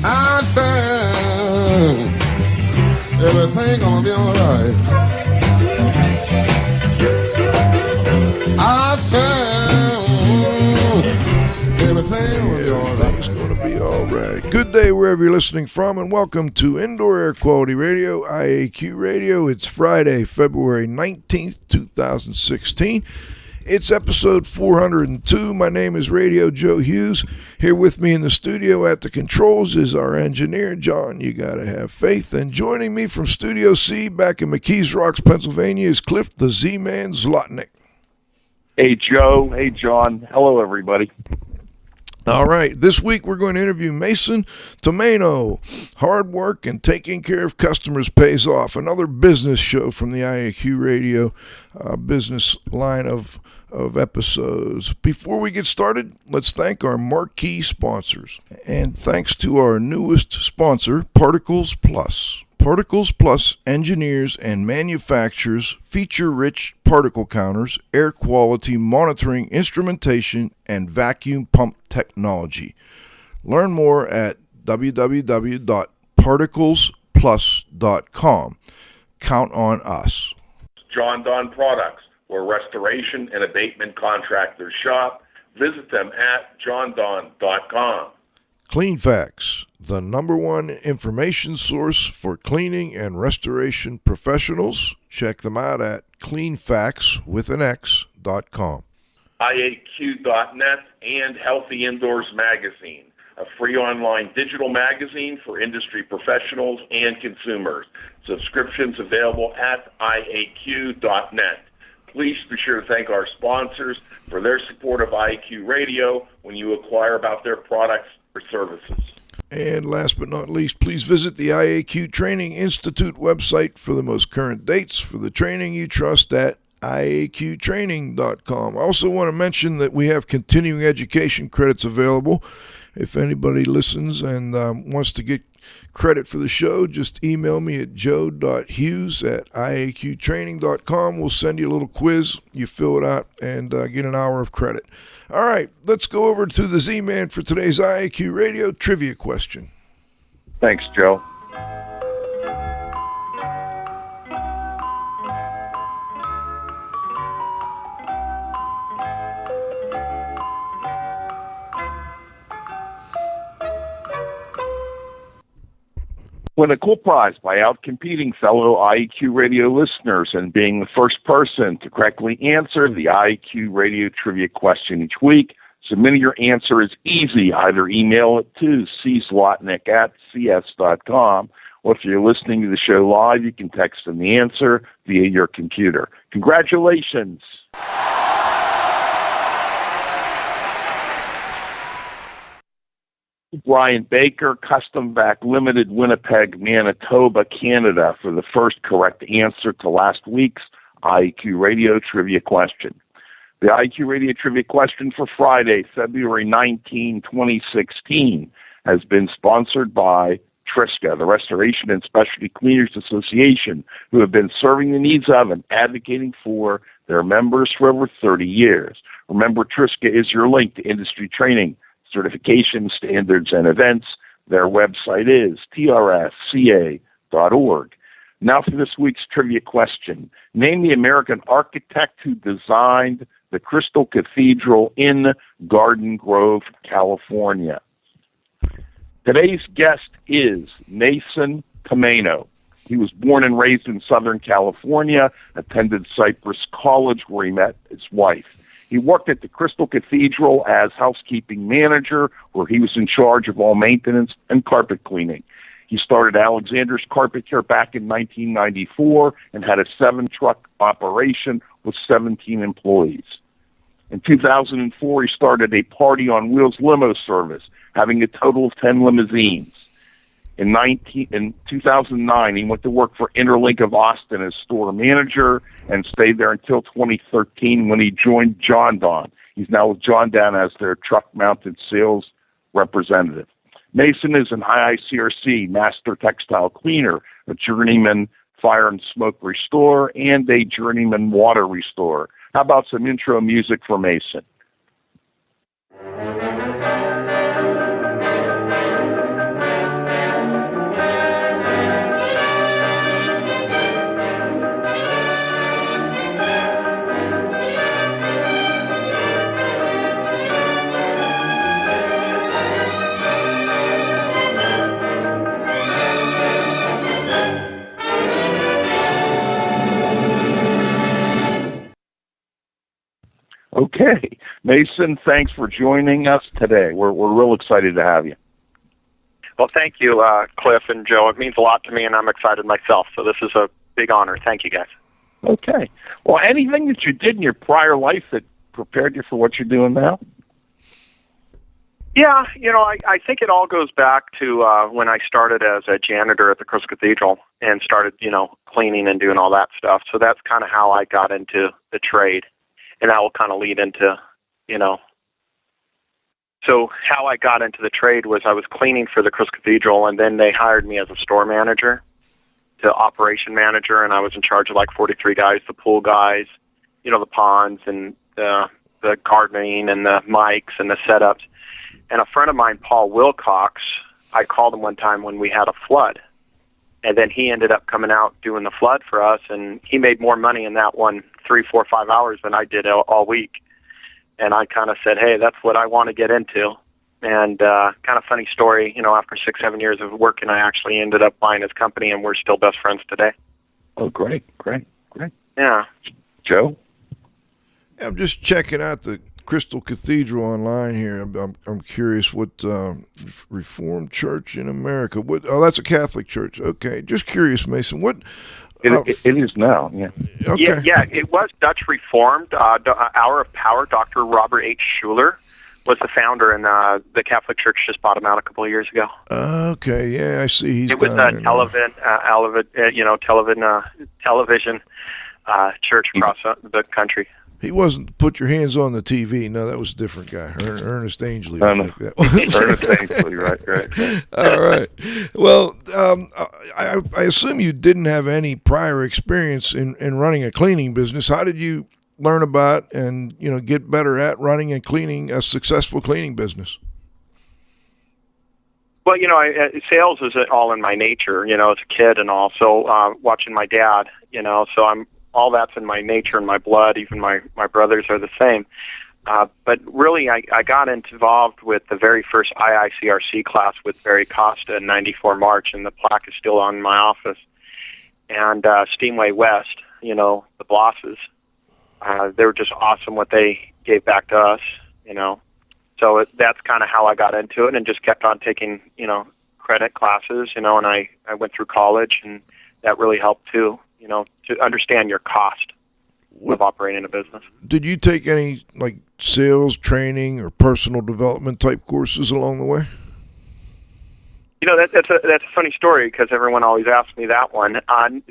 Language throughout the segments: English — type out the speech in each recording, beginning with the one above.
I said everything gonna be alright. I said everything will be alright. Everything's gonna be alright. Good day wherever you're listening from, and welcome to Indoor Air Quality Radio, IAQ Radio. It's Friday, February 19th, 2016. It's episode 402. My name is Radio Joe Hughes. Here with me in the studio at the controls is our engineer, John. You gotta have faith. And joining me from Studio C back in McKees Rocks, Pennsylvania is Cliff the Z-Man Zlotnick. Hey, Joe. Hey, John. Hello, everybody. All right, this week we're going to interview Mason Tomaino. Hard work and taking care of customers pays off. Another business show from the IAQ Radio business line of episodes. Before we get started, let's thank our marquee sponsors. And thanks to our newest sponsor, Particles Plus. Particles Plus engineers and manufactures feature-rich particle counters, air quality monitoring instrumentation, and vacuum pump technology. Learn more at www.particlesplus.com. Count on us. JonDon Products, where restoration and abatement contractors shop. Visit them at jondon.com. CleanFacts, the number one information source for cleaning and restoration professionals. Check them out at cleanfactswithanx.com. IAQ.net and Healthy Indoors Magazine, a free online digital magazine for industry professionals and consumers. Subscriptions available at IAQ.net. Please be sure to thank our sponsors for their support of IAQ Radio when you inquire about their products or services. And last but not least, please visit the IAQ Training Institute website for the most current dates for the training you trust at IAQtraining.com. I also want to mention that we have continuing education credits available. If anybody listens and wants to get credit for the show, just email me at joe.hughes@iaqtraining.com. We'll send you a little quiz. You fill it out and get an hour of credit. All right, let's go over to the Z-Man for today's IAQ Radio trivia question. Thanks, Joe. Win a cool prize by outcompeting fellow IEQ Radio listeners and being the first person to correctly answer the IEQ Radio trivia question each week. Submitting your answer is easy. Either email it to czlotnick@cs.com, or if you're listening to the show live, you can text in the answer via your computer. Congratulations. Brian Baker, Custom Vac Limited, Winnipeg, Manitoba, Canada, for the first correct answer to last week's IEQ Radio trivia question. The IEQ Radio trivia question for Friday, February 19, 2016, has been sponsored by Triska, the Restoration and Specialty Cleaners Association, who have been serving the needs of and advocating for their members for over 30 years. Remember, Triska is your link to industry training, certification, standards, and events. Their website is trsca.org. Now for this week's trivia question. Name the American architect who designed the Crystal Cathedral in Garden Grove, California. Today's guest is Mason Tomaino. He was born and raised in Southern California, attended Cypress College where he met his wife. He worked at the Crystal Cathedral as housekeeping manager, where he was in charge of all maintenance and carpet cleaning. He started Alexander's Carpet Care back in 1994 and had a 7-truck operation with 17 employees. In 2004, he started a Party on Wheels limo service, having a total of 10 limousines. In 2009, he went to work for Interlink of Austin as store manager and stayed there until 2013 when he joined JonDon. He's now with JonDon as their truck-mounted sales representative. Mason is an IICRC master textile cleaner, a journeyman fire and smoke restorer, and a journeyman water restorer. How about some intro music for Mason? Okay. Mason, thanks for joining us today. We're real excited to have you. Well, thank you, Cliff and Joe. It means a lot to me, and I'm excited myself. So this is a big honor. Thank you, guys. Okay. Well, anything that you did in your prior life that prepared you for what you're doing now? Yeah, I think it all goes back to when I started as a janitor at the Crystal Cathedral and started, cleaning and doing all that stuff. So that's kind of how I got into the trade, and that will kind of lead into, So how I got into the trade was I was cleaning for the Crystal Cathedral, and then they hired me as a store manager to operation manager, and I was in charge of like 43 guys, the pool guys, the ponds and the gardening and the mics and the setups. And a friend of mine, Paul Wilcox, I called him one time when we had a flood, and then he ended up coming out doing the flood for us, and he made more money in that 3, 4, 5 hours than I did all week. And I kind of said, hey, that's what I want to get into. And kind of funny story, after 6, 7 years of working, I actually ended up buying his company, and we're still best friends today. Oh, great. Yeah. Joe? I'm just checking out the Crystal Cathedral online here. I'm curious what Reformed Church in America. That's a Catholic church. Okay, just curious, Mason. What? It is now. Yeah. Okay. Yeah. It was Dutch Reformed. Hour of Power. Dr. Robert H. Schuller was the founder, and the Catholic Church just bought him out a couple of years ago. Okay. Yeah, I see. He's it was a television church across the country. He wasn't put your hands on the TV. No, that was a different guy. Ernest Angley. Like that. Ernest Angley, right. All right. Well, I assume you didn't have any prior experience in running a cleaning business. How did you learn about and get better at running and cleaning a successful cleaning business? Well, sales is all in my nature, as a kid and all. So watching my dad, so all that's in my nature and my blood. Even my brothers are the same. But really, I got involved with the very first IICRC class with Barry Costa in '94 March, and the plaque is still on in my office. And Steamway West, the Blosses, they were just awesome what they gave back to us, So that's kind of how I got into it, and just kept on taking, credit classes, and I went through college, and that really helped too. To understand your cost of operating a business. Did you take any sales training or personal development type courses along the way? That's a funny story because everyone always asks me that one.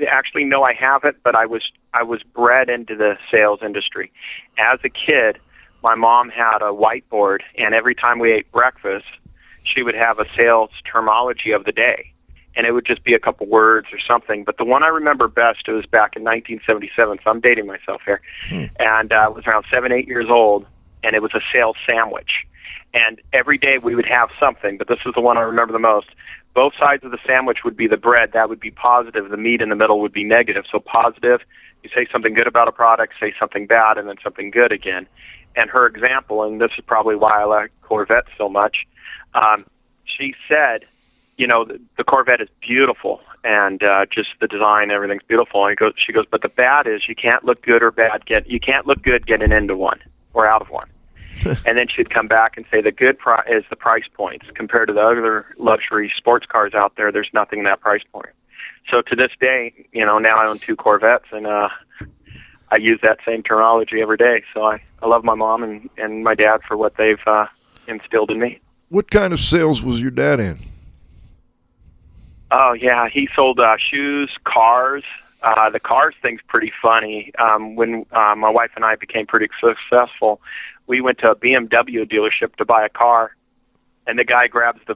Actually, no, I haven't. But I was bred into the sales industry. As a kid, my mom had a whiteboard, and every time we ate breakfast, she would have a sales terminology of the day. And it would just be a couple words or something. But the one I remember best, it was back in 1977, so I'm dating myself here. And I was around 7, 8 years old, and it was a sales sandwich. And every day we would have something, but this is the one I remember the most. Both sides of the sandwich would be the bread. That would be positive. The meat in the middle would be negative. So positive, you say something good about a product, say something bad, and then something good again. And her example, and this is probably why I like Corvettes so much, she said, the Corvette is beautiful, and just the design, everything's beautiful. And she goes, but the bad is you can't look good you can't look good getting into one or out of one. And then she'd come back and say the good is the price points compared to the other luxury sports cars out there. There's nothing in that price point. So to this day, now I own 2 Corvettes, and I use that same terminology every day. So I love my mom and my dad for what they've instilled in me. What kind of sales was your dad in? Oh, yeah, he sold shoes, cars. The cars thing's pretty funny. When my wife and I became pretty successful, we went to a BMW dealership to buy a car, and the guy grabs the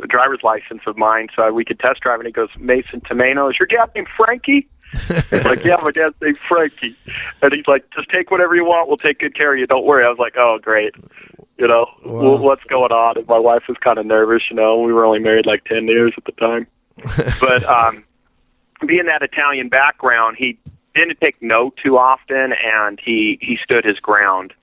driver's license of mine so we could test drive, and he goes, Mason Tomaino, is your dad named Frankie? It's like, yeah, my dad's named Frankie. And he's like, just take whatever you want. We'll take good care of you. Don't worry. I was like, oh, great. Wow. What's going on? And my wife was kind of nervous, We were only married 10 years at the time. But being that Italian background, he didn't take no too often, and he stood his ground.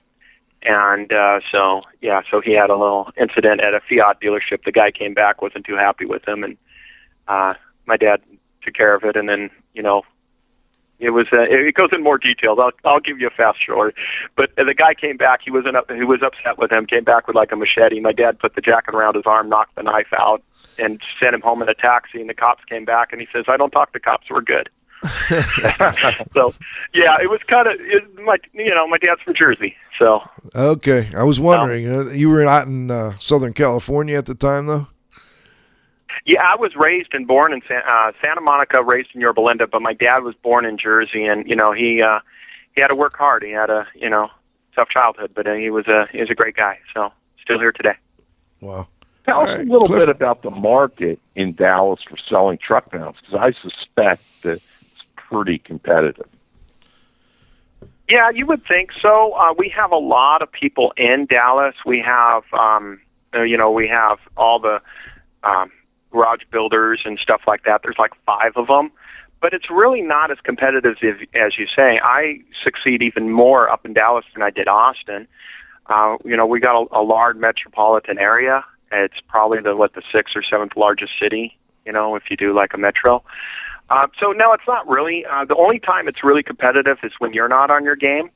And so he had a little incident at a Fiat dealership. The guy came back, wasn't too happy with him, and my dad took care of it. And then, It goes in more details. I'll give you a fast story. But the guy came back. He was upset with him. Came back with like a machete. My dad put the jacket around his arm, knocked the knife out, and sent him home in a taxi. And the cops came back, and he says, "I don't talk to cops. We're good." So, yeah, it was kind of my dad's from Jersey, so. Okay, I was wondering. You were out in Southern California at the time, though. Yeah, I was raised and born in Santa Monica, raised in Yorba Linda, but my dad was born in Jersey, and he had to work hard. He had a tough childhood, but he was a great guy. So still here today. Wow. Tell us a little bit about the market in Dallas for selling truck mounts, because I suspect that it's pretty competitive. Yeah, you would think so. We have a lot of people in Dallas. We have we have all the garage builders and stuff like that. There's like 5 of them, but it's really not as competitive as you say. I succeed even more up in Dallas than I did Austin. We got a large metropolitan area. It's probably the 6th or 7th largest city, if you do like a metro. So no, it's not really. The only time it's really competitive is when you're not on your game.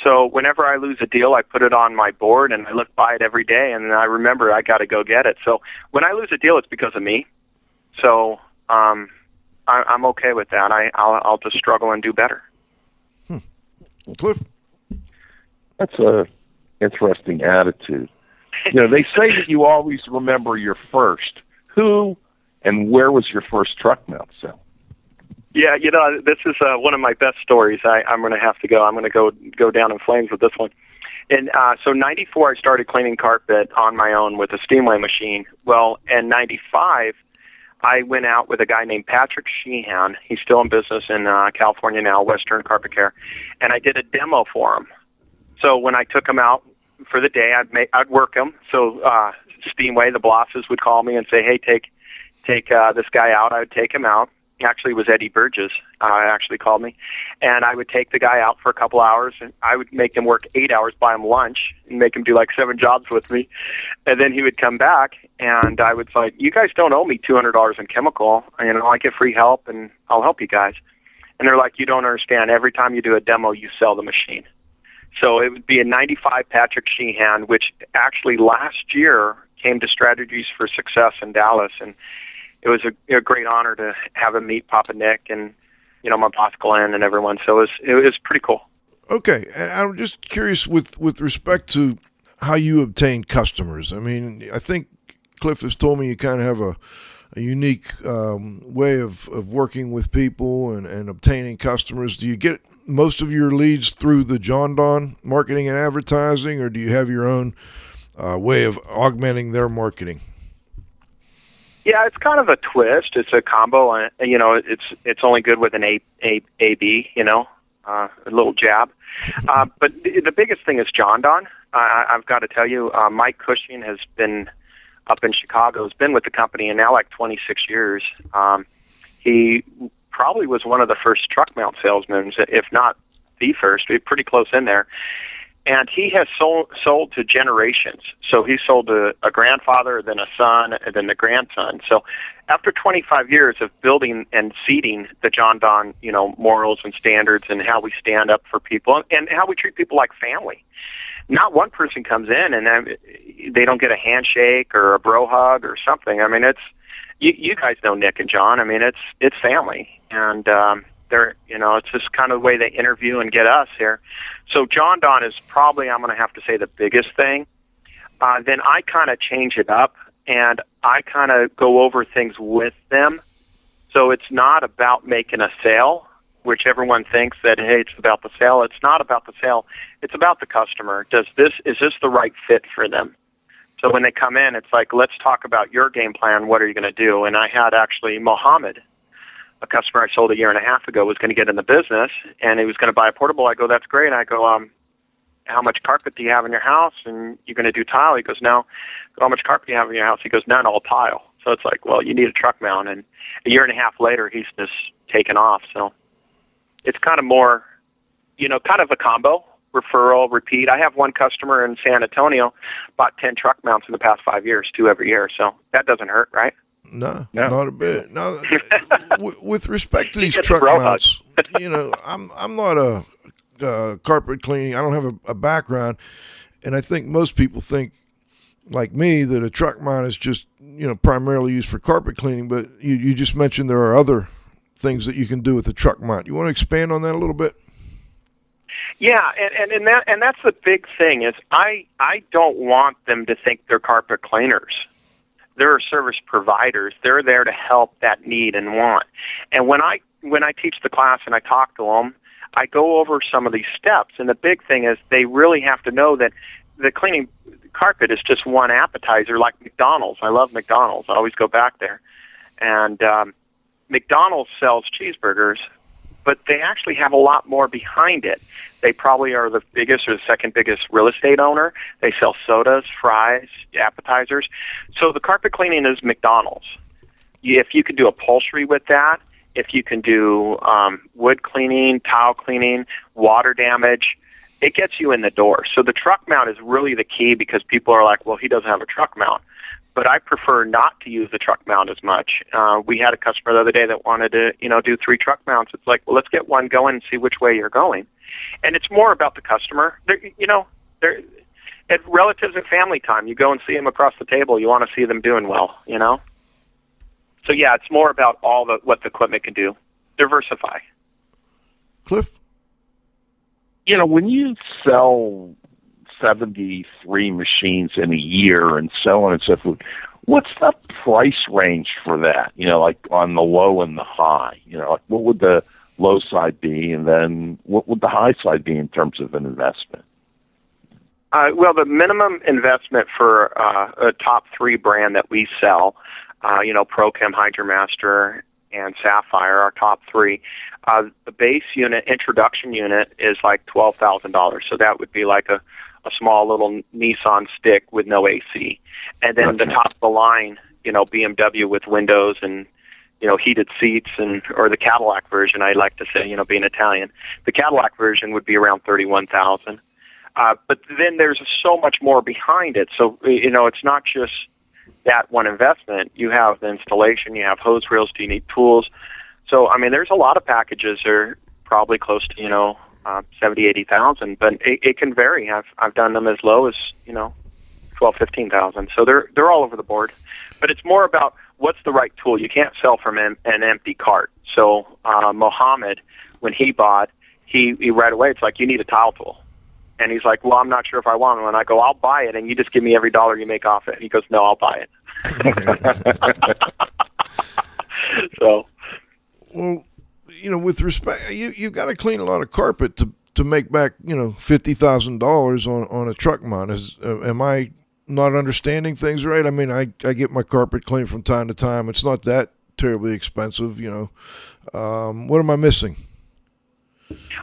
So whenever I lose a deal, I put it on my board and I look by it every day, and I remember I got to go get it. So when I lose a deal, it's because of me. So I'm okay with that. I'll just struggle and do better. Cliff? That's a interesting attitude. They say that you always remember your first. Who and where was your first truck mount sale? Yeah, this is one of my best stories. I'm going to have to go. I'm going to go down in flames with this one. And so 94, I started cleaning carpet on my own with a Steamway machine. Well, in 95, I went out with a guy named Patrick Sheehan. He's still in business in California now, Western Carpet Care, and I did a demo for him. So when I took him out for the day, I'd work him. So Steamway, the bosses would call me and say, "Hey, take this guy out." I would take him out. Actually, it was Eddie Burgess actually called me, and I would take the guy out for a couple hours, and I would make him work 8 hours, buy him lunch, and make him do like 7 jobs with me, and then he would come back, and I would say, "You guys don't owe me $200 in chemical. I get free help, and I'll help you guys." And they're like, "You don't understand. Every time you do a demo, you sell the machine." So it would be a 95 Patrick Sheehan, which actually last year came to Strategies for Success in Dallas, and it was a great honor to have him meet Papa Nick and, my boss Glenn and everyone. So it was pretty cool. Okay. And I'm just curious with respect to how you obtain customers. I mean, I think Cliff has told me you kind of have a unique way of working with people and obtaining customers. Do you get most of your leads through the JonDon marketing and advertising, or do you have your own way of augmenting their marketing? Yeah, it's kind of a twist. It's a combo. It's only good with an A-B, a little jab. But the biggest thing is JonDon. I've got to tell you, Mike Cushing has been up in Chicago, has been with the company, and now like 26 years. He probably was one of the first truck mount salesmen, if not the first. We're pretty close in there. And he has sold to generations. So he sold to a grandfather, then a son, and then the grandson. So after 25 years of building and seeding the JonDon, morals and standards and how we stand up for people and how we treat people like family. Not one person comes in and they don't get a handshake or a bro hug or something. I mean, it's you guys know Nick and John. I mean, it's family. And it's just kind of the way they interview and get us here. So JonDon is probably, I'm going to have to say, the biggest thing. Then I kind of change it up, and I kind of go over things with them. So it's not about making a sale, which everyone thinks that, hey, it's about the sale. It's not about the sale. It's about the customer. Is this the right fit for them? So when they come in, it's like, let's talk about your game plan. What are you going to do? And I had actually Mohammed, a customer I sold 1.5 years ago, was going to get in the business, and he was going to buy a portable. I go, "That's great." I go, "How much carpet do you have in your house? And you're going to do tile?" He goes, "No." I go, "How much carpet do you have in your house?" He goes, "None, all tile." So it's like, well, you need a truck mount. And 1.5 years later, he's just taken off. So it's kind of more, kind of a combo, referral, repeat. I have one customer in San Antonio, bought 10 truck mounts in the past 5 years, 2 every year. So that doesn't hurt, right? No, No. not a bit. No, with respect to these gets truck a bro mounts, I'm not a carpet cleaning. I don't have a background, and I think most people think, like me, that a truck mount is just primarily used for carpet cleaning. But you just mentioned there are other things that you can do with a truck mount. You want to expand on that a little bit? Yeah, and that's the big thing is I don't want them to think they're carpet cleaners. They're service providers. They're there to help that need and want. And when I teach the class and I talk to them, I go over some of these steps. And the big thing is they really have to know that the cleaning carpet is just one appetizer, like McDonald's. I love McDonald's. I always go back there. And McDonald's sells cheeseburgers, but they actually have a lot more behind it. They probably are the biggest or the second biggest real estate owner. They sell sodas, fries, appetizers. So the carpet cleaning is McDonald's. If you can do upholstery with that, if you can do wood cleaning, tile cleaning, water damage, it gets you in the door. So the truck mount is really the key because people are like, well, he doesn't have a truck mount. But I prefer not to use the truck mount as much. We had a customer the other day that wanted to, do 3 truck mounts. It's like, well, let's get one going and see which way you're going. And it's more about the customer. They're at relatives and family time. You go and see them across the table. You want to see them doing well, So yeah, it's more about what the equipment can do. Diversify. Cliff? When you sell 73 machines in a year and so on and so forth, what's the price range for that? Like on the low and the high, like what would the low side be, and then what would the high side be in terms of an investment? Well, the minimum investment for a top 3 brand that we sell, ProChem, HydroMaster, and Sapphire, our top 3. The base unit, introduction unit, is like $12,000. So that would be like a small little Nissan stick with no AC. And then the top of the line, BMW with windows and, heated seats, or the Cadillac version, I like to say, being Italian. The Cadillac version would be around $31,000. But then there's so much more behind it. So, it's not just that one investment. You have the installation, you have hose reels, do you need tools? So, there's a lot of packages that are probably close to, $70,000, $80,000, but it can vary. I've done them as low as, $12,000, $15,000. So they're all over the board. But it's more about what's the right tool. You can't sell from an empty cart. So Mohammed, when he bought, he right away, it's like, you need a tile tool. And he's like, well, I'm not sure if I want one. And I go, I'll buy it, and you just give me every dollar you make off it. And he goes, no, I'll buy it. So. Well, with respect, you got to clean a lot of carpet to make back, $50,000 on a truck mount. Am I not understanding things right? I get my carpet cleaned from time to time. It's not that terribly expensive, What am I missing?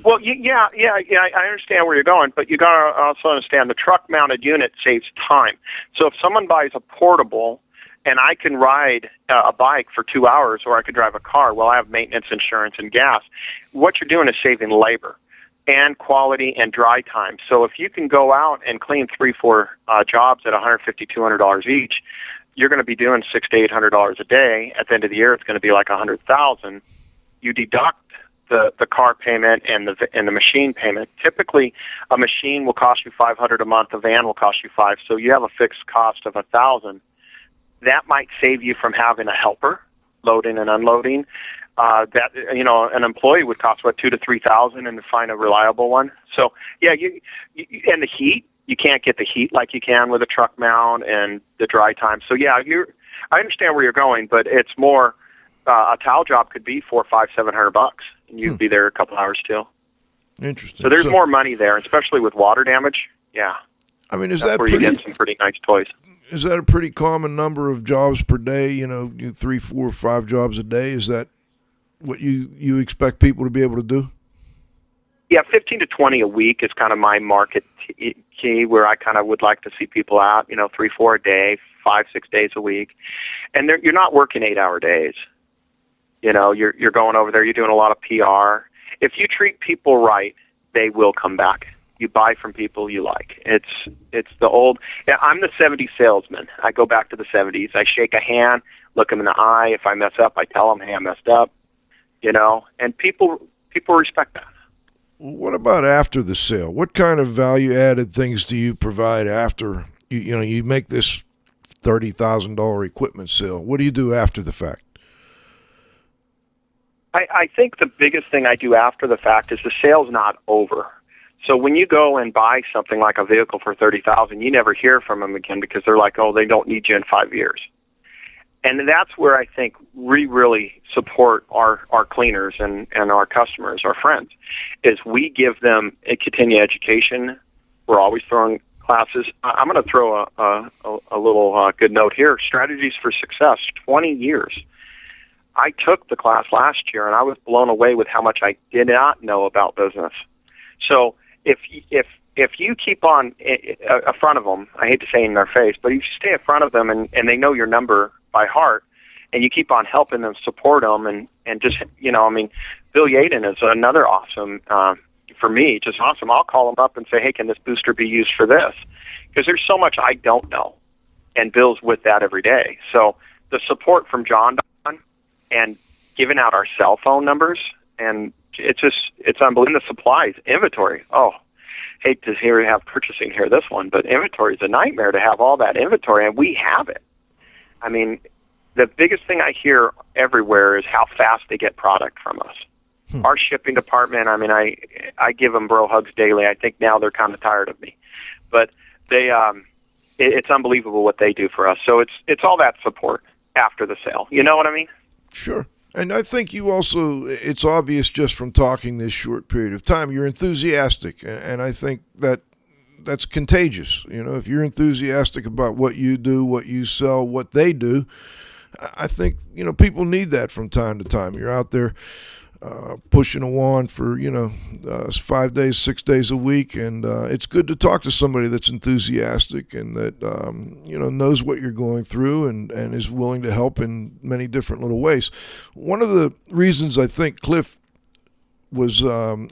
Well, yeah, I understand where you're going, but you got to also understand the truck-mounted unit saves time. So if someone buys a portable, and I can ride a bike for 2 hours, or I could drive a car, well, I have maintenance, insurance, and gas. What you're doing is saving labor and quality and dry time. So if you can go out and clean 3-4 jobs at $150, $200 each, you're going to be doing $600 to $800 a day. At the end of the year, it's going to be like $100,000. You deduct the car payment and the machine payment. Typically, a machine will cost you $500 a month. A van will cost you $500. So you have a fixed cost of $1,000. That might save you from having a helper loading and unloading. An employee would cost $2,000 to $3,000, and to find a reliable one. So yeah, you and the heat, you can't get the heat like you can with a truck mount, and the dry time. So yeah, I understand where you're going, but it's more a towel job could be $400, $500, $700, and you'd be there a couple hours too. Interesting. So there's more money there, especially with water damage. Yeah. Is that's that where you get some pretty nice toys? Is that a pretty common number of jobs per day? 3, 4, 5 jobs a day. Is that what you expect people to be able to do? Yeah, 15 to 20 a week is kind of my market key, where I kind of would like to see people out, 3, 4 a day, 5, 6 days a week. And you're not working 8-hour days. You're going over there, you're doing a lot of PR. If you treat people right, they will come back. You buy from people you like. It's the old. Yeah, I'm the '70s salesman. I go back to the '70s. I shake a hand, look them in the eye. If I mess up, I tell them, "Hey, I messed up." And people respect that. What about after the sale? What kind of value-added things do you provide after you make this $30,000 equipment sale? What do you do after the fact? I think the biggest thing I do after the fact is the sale's not over. So when you go and buy something like a vehicle for $30,000, you never hear from them again because they're like, oh, they don't need you in 5 years. And that's where I think we really support our cleaners and our customers, our friends, is we give them a continuing education. We're always throwing classes. I'm going to throw a little good note here. Strategies for Success, 20 years. I took the class last year, and I was blown away with how much I did not know about business. So if you keep on in front of them, I hate to say in their face, but if you stay in front of them and they know your number by heart, and you keep on helping them, support them, and just, Bill Yaden is another awesome, for me, just awesome. I'll call him up and say, hey, can this booster be used for this? Because there's so much I don't know, and Bill's with that every day. So the support from JonDon and giving out our cell phone numbers, and it's unbelievable. The supplies, inventory. Oh, hate to hear you have purchasing here, this one, but inventory is a nightmare to have all that inventory, and we have it. I mean, the biggest thing I hear everywhere is how fast they get product from us. Our shipping department, I mean, I give them bro hugs daily. I think now they're kind of tired of me, but they it's unbelievable what they do for us. So it's all that support after the sale. You know what I mean? Sure. And I think you also, it's obvious just from talking this short period of time, you're enthusiastic. And I think that's contagious. If you're enthusiastic about what you do, what you sell, what they do, I think, people need that from time to time. You're out there pushing a wand for, 5 days, 6 days a week. And it's good to talk to somebody that's enthusiastic and that, knows what you're going through and is willing to help in many different little ways. One of the reasons I think Cliff was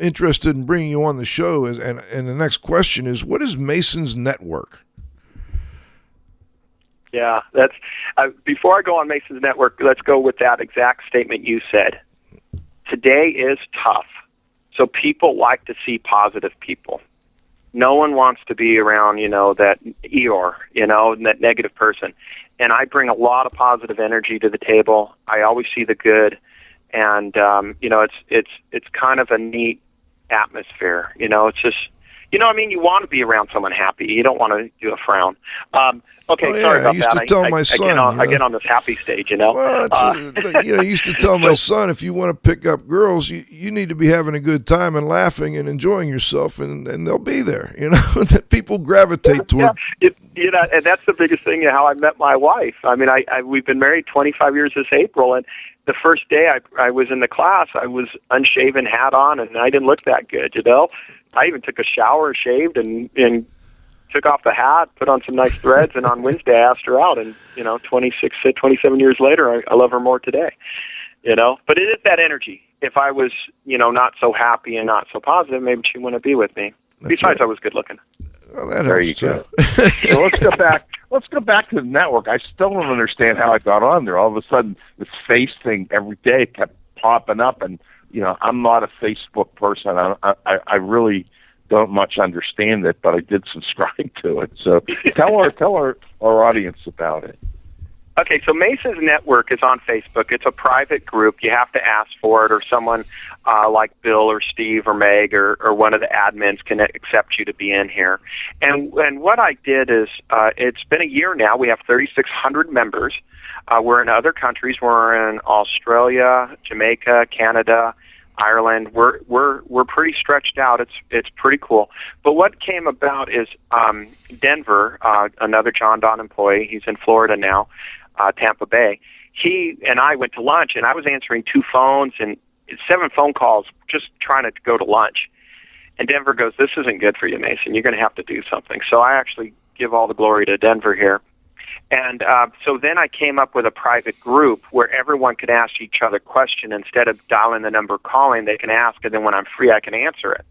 interested in bringing you on the show and the next question is, what is Mason's network? Yeah, that's before I go on Mason's network, let's go with that exact statement you said. Today is tough, so people like to see positive people. No one wants to be around, that Eeyore, that negative person. And I bring a lot of positive energy to the table. I always see the good, and it's kind of a neat atmosphere. It's just, you want to be around someone happy. You don't want to do a frown. Okay, sorry about that. I get on this happy stage, Well, I used to tell my son, if you want to pick up girls, you need to be having a good time and laughing and enjoying yourself, and they'll be there. That people gravitate toward. Yeah, and that's the biggest thing. How I met my wife. I mean, we've been married 25 years this April, and the first day I was in the class, I was unshaven, hat on, and I didn't look that good. I even took a shower, shaved, and took off the hat, put on some nice threads, and on Wednesday I asked her out, and 27 years later, I love her more today. But it is that energy. If I was, not so happy and not so positive, maybe she wouldn't be with me. Besides, I was good looking. Well, that there helps you go. So let's go back. Let's go back to the network. I still don't understand how I got on there. All of a sudden, this face thing every day kept popping up, and I'm not a Facebook person. I really don't much understand it, but I did subscribe to it. So tell our audience about it. Okay, so Mason's Network is on Facebook. It's a private group. You have to ask for it, or someone like Bill or Steve or Meg or one of the admins can accept you to be in here. And what I did is, it's been a year now. We have 3,600 members. We're in other countries. We're in Australia, Jamaica, Canada, Ireland. We're pretty stretched out. It's pretty cool. But what came about is Denver, another JonDon employee. He's in Florida now, Tampa Bay. He and I went to lunch, and I was answering 2 phones and 7 phone calls just trying to go to lunch. And Denver goes, "This isn't good for you, Mason. You're going to have to do something." So I actually give all the glory to Denver here. And so then I came up with a private group where everyone could ask each other questions. Instead of dialing the number calling, they can ask, and then when I'm free, I can answer it.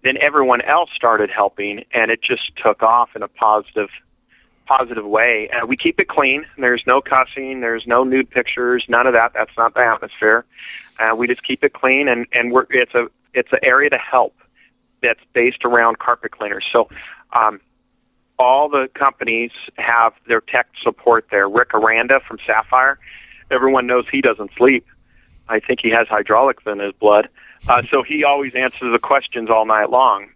then everyone else started helping, and it just took off in a positive way. We keep it clean. There's no cussing. There's no nude pictures. None of that. That's not the atmosphere. We just keep it clean, and it's an area to help that's based around carpet cleaners. So all the companies have their tech support there. Rick Aranda from Sapphire, everyone knows he doesn't sleep. I think he has hydraulics in his blood. So he always answers the questions all night long.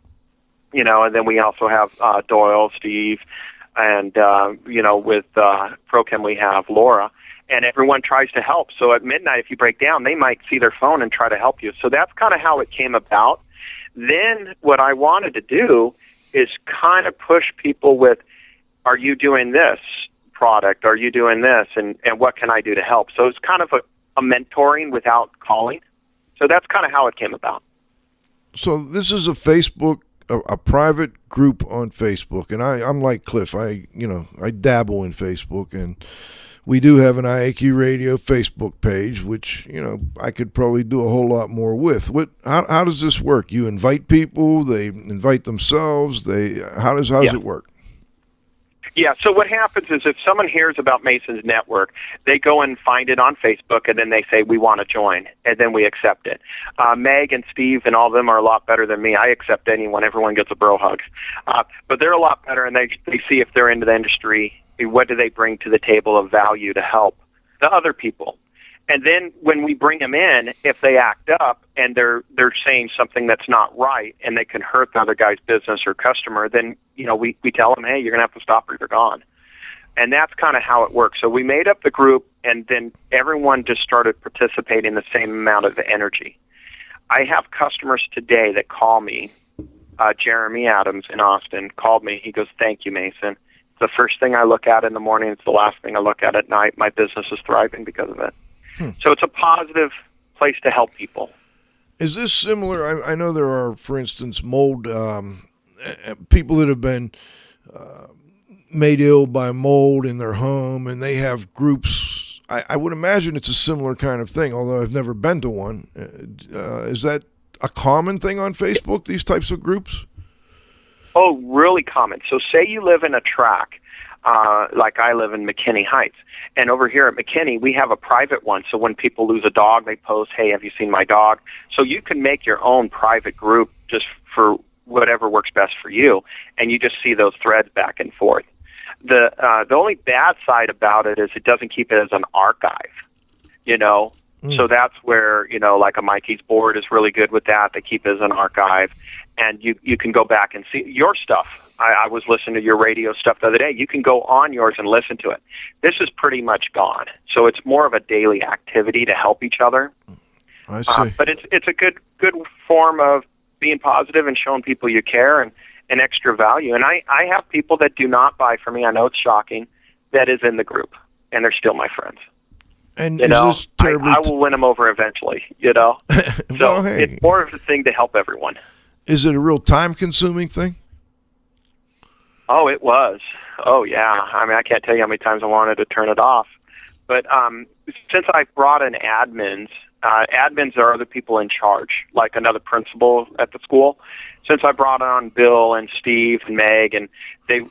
And then we also have Doyle, Steve, and, with ProChem we have Laura. And everyone tries to help. So at midnight, if you break down, they might see their phone and try to help you. So that's kind of how it came about. Then what I wanted to do is kind of push people with, are you doing this product? Are you doing this? And what can I do to help? So it's kind of a mentoring without calling. So that's kind of how it came about. So this is a Facebook, a private group on Facebook. And I'm like Cliff. I dabble in Facebook, and we do have an IAQ Radio Facebook page, which, I could probably do a whole lot more with. How does this work? You invite people, they invite themselves, how does it work? Yeah, so what happens is if someone hears about Mason's network, they go and find it on Facebook, and then they say, we want to join, and then we accept it. Meg and Steve and all of them are a lot better than me. I accept anyone. Everyone gets a bro hug. But they're a lot better, and they see if they're into the industry, what do they bring to the table of value to help the other people. And then when we bring them in, if they act up and they're saying something that's not right and they can hurt the other guy's business or customer, then we tell them, hey, you're going to have to stop or you're gone. And that's kind of how it works. So we made up the group, and then everyone just started participating the same amount of energy. I have customers today that call me. Jeremy Adams in Austin called me. He goes, thank you, Mason. The first thing I look at in the morning, it's the last thing I look at night. My business is thriving because of it. So it's a positive place to help people. Is this similar? I know there are, for instance, mold people that have been made ill by mold in their home, and they have groups. I would imagine it's a similar kind of thing, although I've never been to one. Is that a common thing on Facebook, these types of groups? Oh, really common. So say you live in a tract, like I live in McKinney Heights. And over here at McKinney, we have a private one. So when people lose a dog, they post, hey, have you seen my dog? So you can make your own private group just for whatever works best for you. And you just see those threads back and forth. The only bad side about it is it doesn't keep it as an archive, So that's where, like a Mikey's board is really good with that. They keep it as an archive. And you can go back and see your stuff. I was listening to your radio stuff the other day. You can go on yours and listen to it. This is pretty much gone. So it's more of a daily activity to help each other. I see. But it's a good form of being positive and showing people you care and extra value. And I have people that do not buy from me. I know it's shocking. That is in the group, and they're still my friends. And is this terribly I will win them over eventually, So well, hey. It's more of a thing to help everyone. Is it a real time-consuming thing? Oh, it was. Oh, yeah. I mean, I can't tell you how many times I wanted to turn it off. But since I brought in admins are the people in charge, like another principal at the school. Since I brought on Bill and Steve and Meg, and they,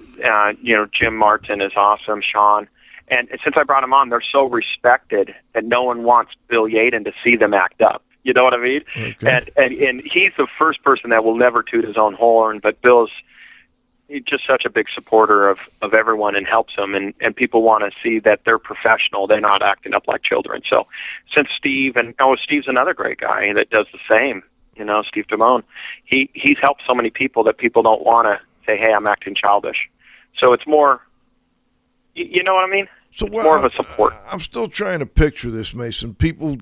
Jim Martin is awesome, Sean. And since I brought them on, they're so respected that no one wants Bill Yaden to see them act up. You know what I mean? Okay. And he's the first person that will never toot his own horn, but Bill's just such a big supporter of everyone and helps them, and people want to see that they're professional, they're not acting up like children. So since Steve's another great guy that does the same, Steve Damone, he's helped so many people that people don't want to say, hey, I'm acting childish. So it's more, you know what I mean? So it's more of a support. I'm still trying to picture this, Mason. People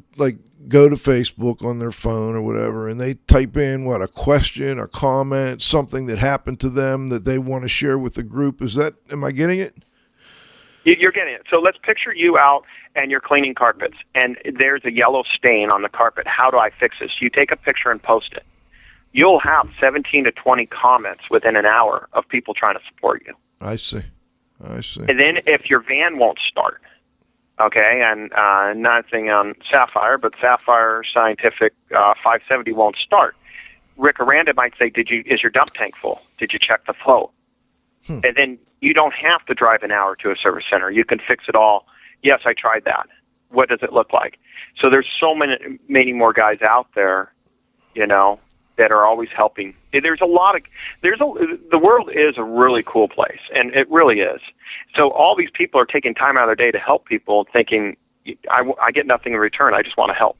go to Facebook on their phone or whatever, and they type in a question, a comment, something that happened to them that they want to share with the group. Am I getting it? You're getting it. So let's picture you out and you're cleaning carpets, and there's a yellow stain on the carpet. How do I fix this? You take a picture and post it. You'll have 17 to 20 comments within an hour of people trying to support you. I see. And then if your van won't start, okay, and nothing on Sapphire, but Sapphire Scientific 570 won't start, Rick Aranda might say, is your dump tank full? Did you check the flow? And then you don't have to drive an hour to a service center. You can fix it all. Yes, I tried that. What does it look like? So there's so many more guys out there, that are always helping. The world is a really cool place, and it really is. So all these people are taking time out of their day to help people, thinking, I get nothing in return. I just want to help.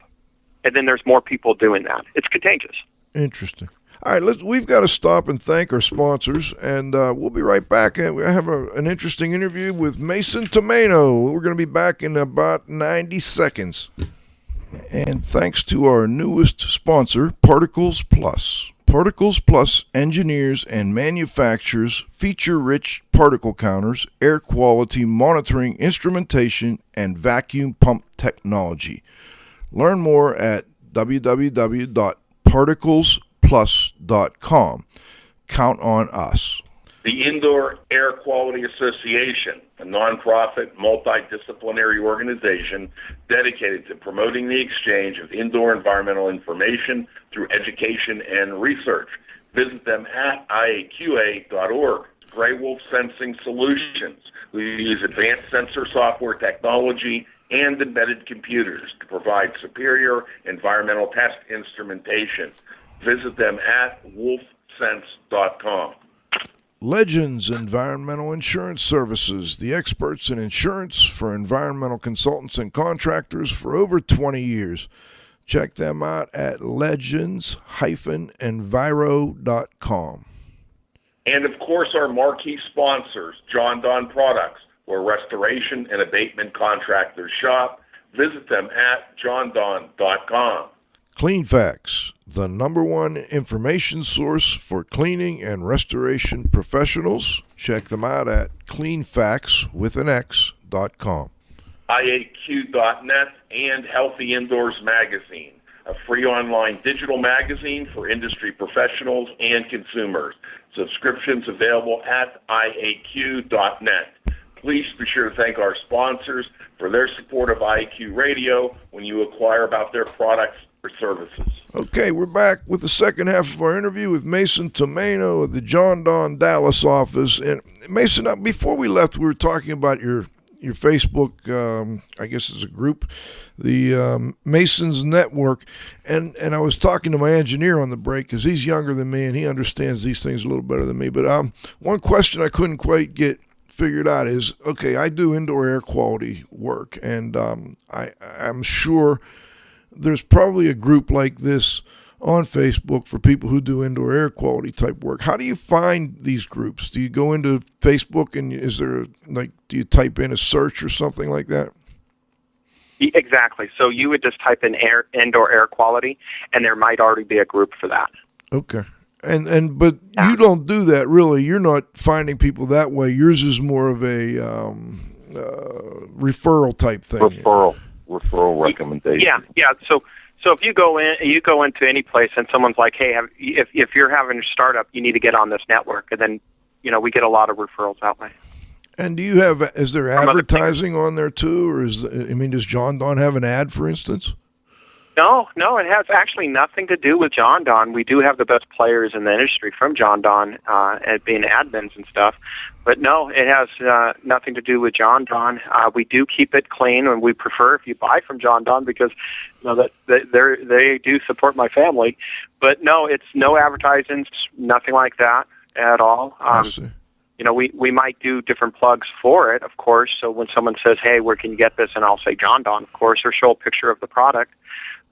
And then there's more people doing that. It's contagious. Interesting. All right, we've got to stop and thank our sponsors, and we'll be right back. We have an interesting interview with Mason Tomaino. We're going to be back in about 90 seconds. And thanks to our newest sponsor, Particles Plus. Particles Plus engineers and manufactures feature-rich particle counters, air quality monitoring instrumentation, and vacuum pump technology. Learn more at www.particlesplus.com. Count on us. The Indoor Air Quality Association, a nonprofit, multidisciplinary organization dedicated to promoting the exchange of indoor environmental information through education and research. Visit them at IAQA.org. Gray Wolf Sensing Solutions. We use advanced sensor software technology and embedded computers to provide superior environmental test instrumentation. Visit them at wolfsense.com. Legends Environmental Insurance Services, the experts in insurance for environmental consultants and contractors for over 20 years. Check them out at legends-enviro.com. And, of course, our marquee sponsors, JonDon Products, where restoration and abatement contractors shop. Visit them at jondon.com. CleanFacts, the #1 information source for cleaning and restoration professionals. Check them out at cleanfacts.com. IAQ.net and Healthy Indoors Magazine, a free online digital magazine for industry professionals and consumers. Subscriptions available at IAQ.net. Please be sure to thank our sponsors for their support of IAQ Radio when you inquire about their products or services. Okay, we're back with the second half of our interview with Mason Tomaino of the JonDon Dallas office. And Mason, before we left, we were talking about your Facebook, I guess it's a group, the Masons Network, and I was talking to my engineer on the break because he's younger than me and he understands these things a little better than me. But one question I couldn't quite get figured out is, okay, I do indoor air quality work, and I'm sure there's probably a group like this on Facebook for people who do indoor air quality type work. How do you find these groups? Do you go into Facebook and do you type in a search or something like that? Exactly. So you would just type in indoor air quality, and there might already be a group for that. Okay. But you don't do that really. You're not finding people that way. Yours is more of a referral type thing. Referral recommendation. Yeah. So if you go into any place and someone's like, hey, if you're having a startup, you need to get on this network, and then we get a lot of referrals that way. And is there advertising on there too, or does JonDon have an ad, for instance? No, it has actually nothing to do with JonDon. We do have the best players in the industry from JonDon at being admins and stuff. But no, it has nothing to do with JonDon. We do keep it clean, and we prefer if you buy from JonDon because that they do support my family. But no, it's no advertisements, nothing like that at all. I see. We might do different plugs for it, of course. So when someone says, hey, where can you get this? And I'll say JonDon, of course, or show a picture of the product.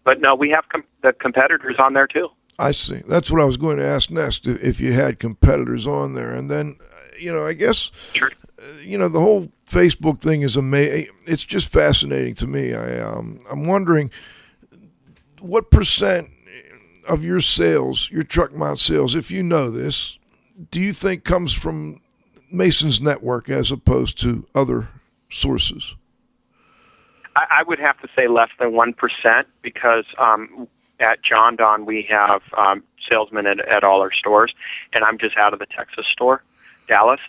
But no, we have the competitors on there too. I see. That's what I was going to ask next, if you had competitors on there. And then, I guess, sure. The whole Facebook thing is amazing. It's just fascinating to me. I'm wondering what percent of your sales, your truck mount sales, if you know this, do you think comes from Mason's network as opposed to other sources? I would have to say less than 1% because at JonDon we have salesmen at all our stores, and I'm just out of the Texas store, Dallas.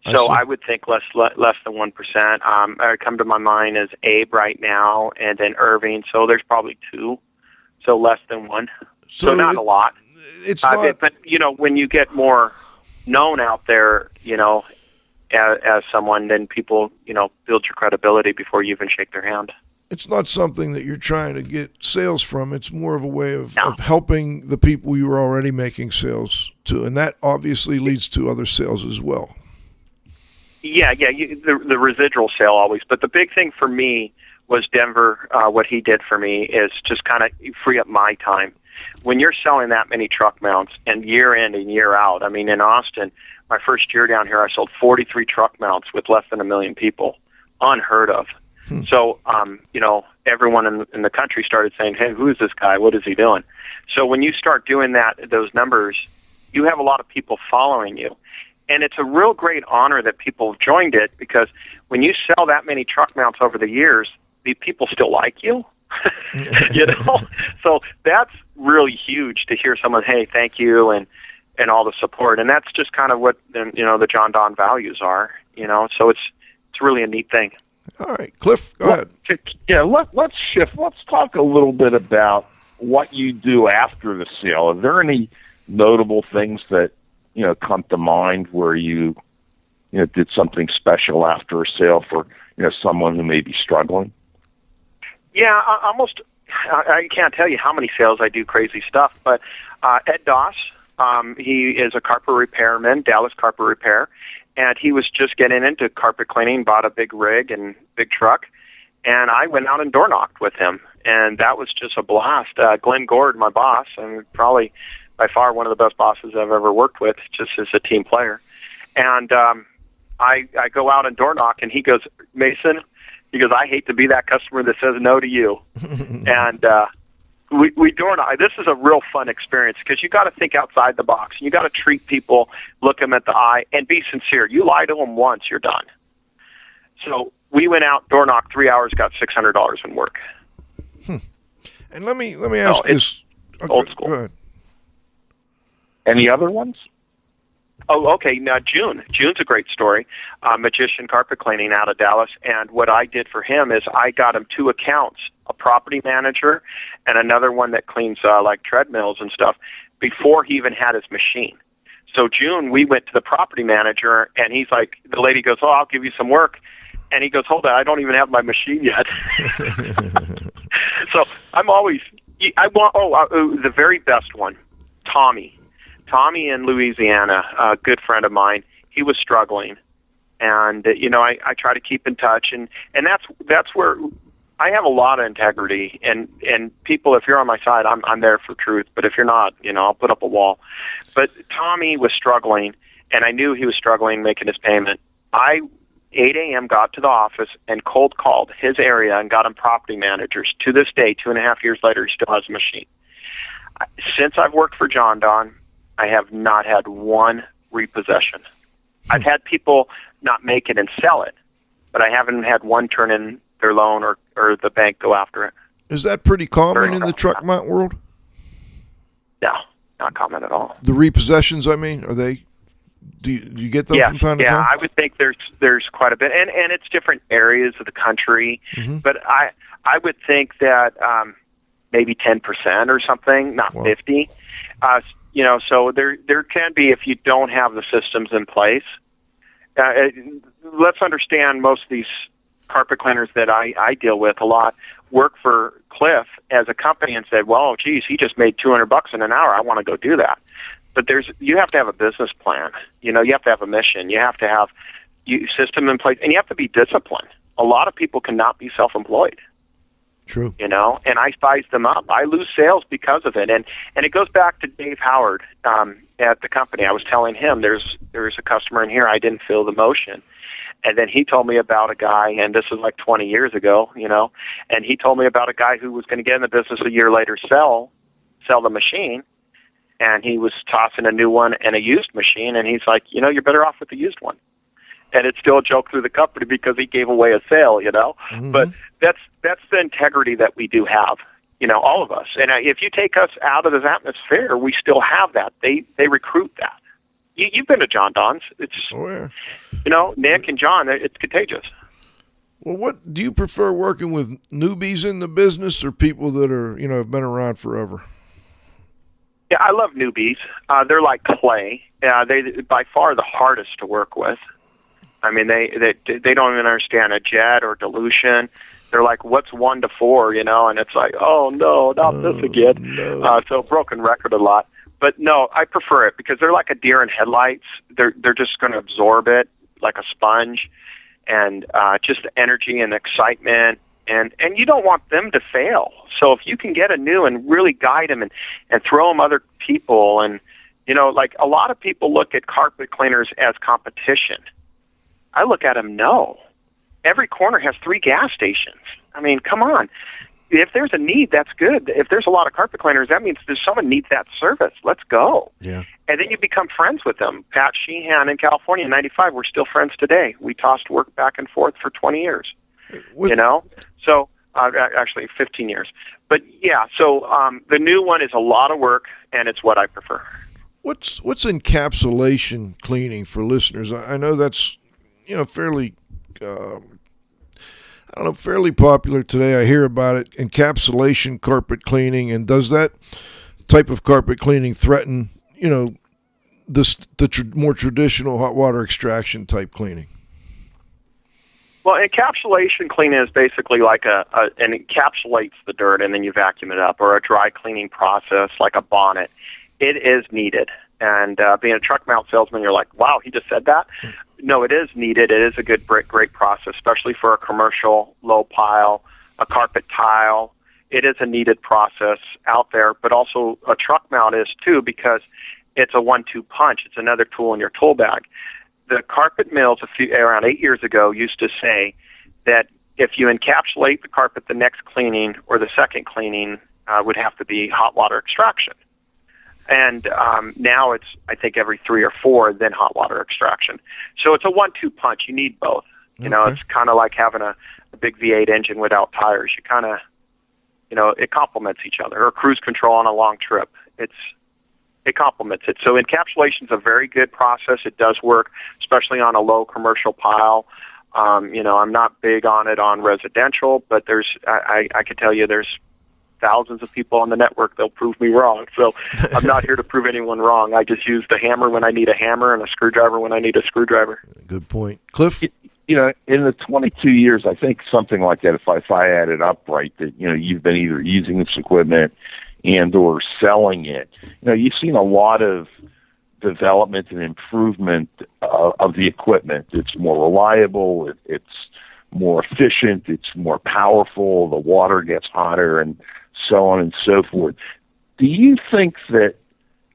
So I would think less than 1%. Come to my mind is Abe right now, and then Irving. So there's probably 2, so less than 1. So not a lot. it's not. But when you get more known out there, as someone, then people, build your credibility before you even shake their hand. It's not something that you're trying to get sales from. It's more of a way of helping the people you were already making sales to, and that obviously leads to other sales as well. Yeah, the residual sale always. But the big thing for me was Denver. What he did for me is just kind of free up my time. When you're selling that many truck mounts and year in and year out, I mean, in Austin, my first year down here, I sold 43 truck mounts with less than 1 million people. Unheard of. So, everyone in the country started saying, hey, who is this guy? What is he doing? So when you start doing those numbers, you have a lot of people following you. And it's a real great honor that people have joined it, because when you sell that many truck mounts over the years, the people still like you. So that's really huge to hear someone, hey, thank you, and all the support. And that's just kind of what, the JonDon values are, so it's really a neat thing. All right, Cliff, go ahead. Yeah, let's shift. Let's talk a little bit about what you do after the sale. Are there any notable things that come to mind where you did something special after a sale for someone who may be struggling? Yeah, almost. I can't tell you how many sales I do crazy stuff, but Ed Doss, he is a carpet repairman, Dallas Carpet Repair. And he was just getting into carpet cleaning, bought a big rig and big truck, and I went out and door knocked with him, and that was just a blast. Glenn Gord, my boss, and probably by far one of the best bosses I've ever worked with, just as a team player. And I go out and door knock, and he goes, Mason, I hate to be that customer that says no to you. And we door knock. This is a real fun experience, because you got to think outside the box. You got to treat people, look them at the eye, and be sincere. You lie to them once, you're done. So we went out, door knocked 3 hours, got $600 in work. And let me ask this. Old school. Go ahead. Any other ones? Oh, okay. Now, June's a great story. Magician carpet cleaning out of Dallas. And what I did for him is I got him 2 accounts, a property manager and another one that cleans like treadmills and stuff, before he even had his machine. So June, we went to the property manager, and he's like, the lady goes, oh, I'll give you some work. And he goes, hold on, I don't even have my machine yet. So I'm always, the very best one, Tommy in Louisiana, a good friend of mine. He was struggling, and I try to keep in touch, and that's where I have a lot of integrity, and people, if you're on my side, I'm there for truth, but if you're not, I'll put up a wall. But Tommy was struggling, and I knew he was struggling making his payment. I 8 a.m. got to the office and cold called his area and got him property managers. To this day, 2.5 years later, he still has a machine. Since I've worked for JonDon, I have not had one repossession. I've had people not make it and sell it, but I haven't had one turn in their loan or the bank go after it. Is that pretty common in the truck mount world? No, not common at all. The repossessions, I mean, are they? Do you get them from time to time? Yeah, I would think there's quite a bit, and it's different areas of the country. Mm-hmm. But I would think that maybe 10% or something, not 50. So there can be, if you don't have the systems in place. Let's understand, most of these carpet cleaners that I deal with a lot work for Cliff as a company and said, well, geez, he just made $200 in an hour. I want to go do that. But you have to have a business plan. You have to have a mission. You have to have system in place, and you have to be disciplined. A lot of people cannot be self-employed. True. And I size them up. I lose sales because of it. And it goes back to Dave Howard at the company. I was telling him there's a customer in here, I didn't feel the motion. And then he told me about a guy, and this was like 20 years ago, and he told me about a guy who was going to get in the business a year later, sell the machine, and he was tossing a new one and a used machine, and he's like, you're better off with the used one. And it's still a joke through the company because he gave away a sale, Mm-hmm. But that's the integrity that we do have, all of us. And if you take us out of this atmosphere, we still have that. They recruit that. You've been to JonDon's. It's, Nick and John, it's contagious. Well, what do you prefer, working with newbies in the business or people that are, have been around forever? Yeah, I love newbies. They're like clay. They by far the hardest to work with. I mean, they don't even understand a jet or dilution. They're like, what's 1 to 4, and it's like, oh no, not this again. No. So broken record a lot. But no, I prefer it because they're like a deer in headlights. They're just going to absorb it like a sponge, and just the energy and excitement. And you don't want them to fail. So if you can get a new and really guide them and throw them other people, and like a lot of people look at carpet cleaners as competition. I look at them, no. Every corner has 3 gas stations. I mean, come on. If there's a need, that's good. If there's a lot of carpet cleaners, that means there's someone needs that service. Let's go. Yeah. And then you become friends with them. Pat Sheehan in California in '95, we're still friends today. We tossed work back and forth for 20 years. So actually 15 years. But yeah, so the new one is a lot of work, and it's what I prefer. What's encapsulation cleaning for listeners? I know that's fairly fairly popular today. I hear about it, encapsulation carpet cleaning, and does that type of carpet cleaning threaten more traditional hot water extraction type cleaning? Well, encapsulation cleaning is basically like and encapsulates the dirt and then you vacuum it up, or a dry cleaning process like a bonnet. It is needed. And being a truck mount salesman, you're like, wow, he just said that? No, it is needed. It is a great process, especially for a commercial low pile, a carpet tile. It is a needed process out there, but also a truck mount is too, because it's a 1-2 punch. It's another tool in your tool bag. The carpet mills around 8 years ago used to say that if you encapsulate the carpet, the next cleaning or the second cleaning would have to be hot water extraction. And now it's, I think, every 3 or 4, then hot water extraction. So it's a 1-2 punch. You need both. It's kind of like having a big V8 engine without tires. You kind of, it complements each other. Or cruise control on a long trip. It complements it. So encapsulation is a very good process. It does work, especially on a low commercial pile. I'm not big on it on residential, but I could tell you there's thousands of people on the network. They'll prove me wrong. So I'm not here to prove anyone wrong. I just use the hammer when I need a hammer and a screwdriver when I need a screwdriver. Good point. Cliff? In the 22 years, I think something like that, if I add it up right, that, you've been either using this equipment and or selling it, you've seen a lot of development and improvement of the equipment. It's more reliable, it's more efficient, it's more powerful, the water gets hotter, and so on and so forth. Do you think that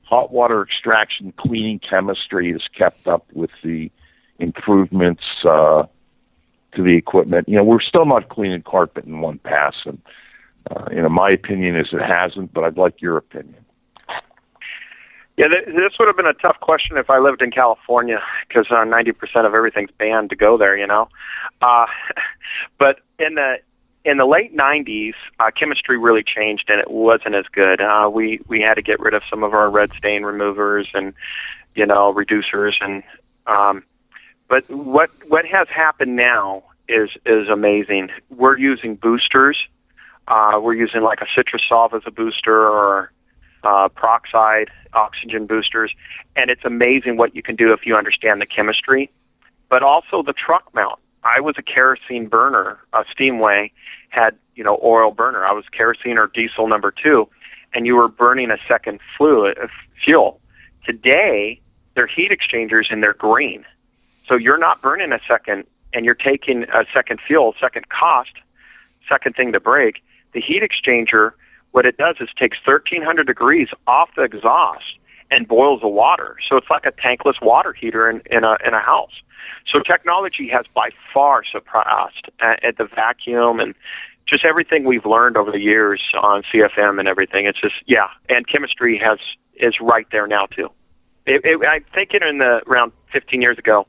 hot water extraction cleaning chemistry has kept up with the improvements to the equipment? We're still not cleaning carpet in one pass, and my opinion is it hasn't, but I'd like your opinion. Yeah, this would have been a tough question if I lived in California, because 90% of everything's banned to go there, But in the late 90s, chemistry really changed, and it wasn't as good. We had to get rid of some of our red stain removers and, reducers. And but what has happened now is amazing. We're using boosters. We're using like a citrus solve as a booster, or peroxide oxygen boosters, and it's amazing what you can do if you understand the chemistry. But also the truck mount. I was a kerosene burner. Steamway had oil burner. I was kerosene or diesel number 2, and you were burning a second fuel. Today they're heat exchangers and they're green, so you're not burning a second, and you're taking a second fuel, second cost, second thing to break. The heat exchanger, what it does is takes 1,300 degrees off the exhaust and boils the water. So it's like a tankless water heater in a house. So technology has by far surpassed at the vacuum and just everything we've learned over the years on CFM and everything. It's just, and chemistry is right there now too. I think around 15 years ago,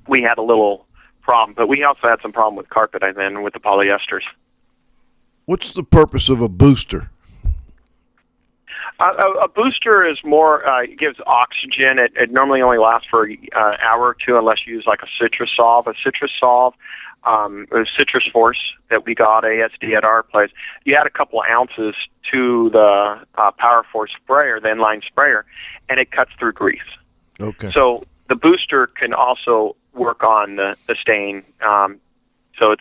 we had a little problem, but we also had some problem with carpet and with the polyesters. What's the purpose of a booster? A booster is more, it gives oxygen. It normally only lasts for an hour or two unless you use like a citrus solve. A citrus solve, or Citrus Force that we got ASD at our place, you add a couple of ounces to the Power Force sprayer, the inline sprayer, and it cuts through grease. Okay. So the booster can also work on the stain. So